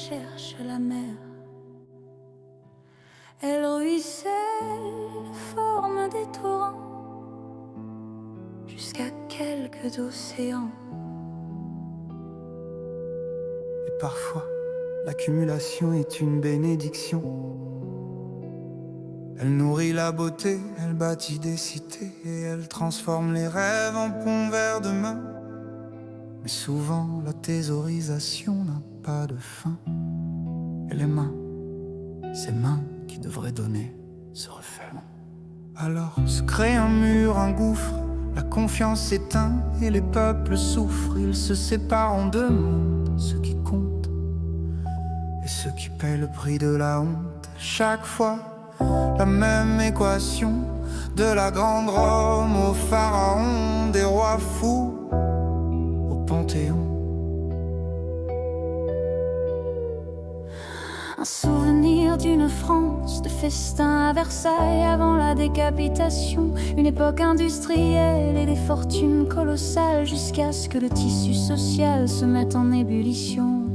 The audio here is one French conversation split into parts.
cherche la mer. Elle ruisselle, forme des torrents, jusqu'à quelques océans. Et parfois, l'accumulation est une bénédiction. Elle nourrit la beauté, elle bâtit des cités, et elle transforme les rêves en ponts vers demain. Mais souvent, la thésaurisation n'a pas de fin. Et les mains, ces mains qui devraient donner, se referment. Alors se crée un mur, un gouffre, la confiance s'éteint et les peuples souffrent. Ils se séparent en deux mondes, ceux qui comptent et ceux qui paient le prix de la honte. Chaque fois, la même équation, de la grande Rome au pharaon, des rois fous au Panthéon. Un souvenir d'une France de festin à Versailles avant la décapitation. Une époque industrielle et des fortunes colossales, jusqu'à ce que le tissu social se mette en ébullition.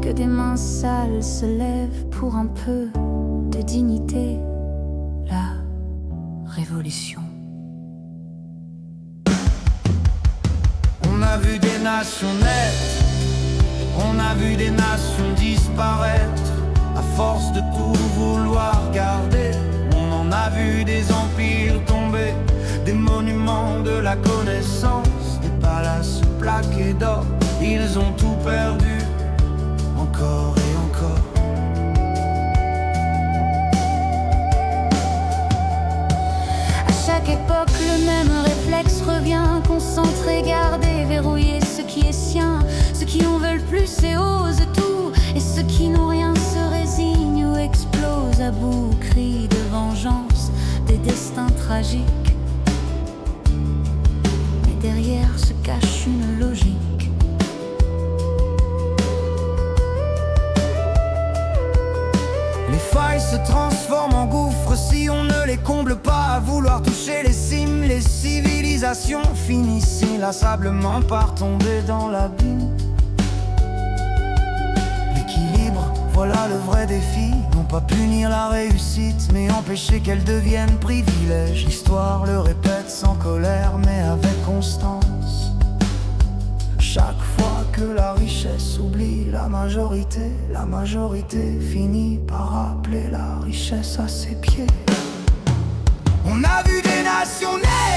Que des mains sales se lèvent pour un peu de dignité. La révolution. On a vu des nations naître, on a vu des nations disparaître. À force de tout vouloir garder, on en a vu des empires tomber, des monuments de la connaissance, des palaces plaqués d'or. Ils ont tout perdu, encore et encore. À chaque époque, le même réflexe revient. Concentrer, garder, verrouiller ce qui est sien. Ceux qui en veulent plus et osent tout, et ceux qui n'ont rien se résignent ou explosent à bout. Cris de vengeance, des destins tragiques. Mais derrière se cache une logique. Les failles se transforment en gouffres si on ne les comble pas. À vouloir toucher les cimes, les civilisations finissent inlassablement par tomber dans l'abîme. L'équilibre, voilà le vrai défi. Non pas punir la réussite, mais empêcher qu'elle devienne privilège. L'histoire le répète sans colère, mais avec constance. Chaque fois que la richesse oublie la majorité finit par rappeler la richesse à ses pieds. On a vu des nations naître,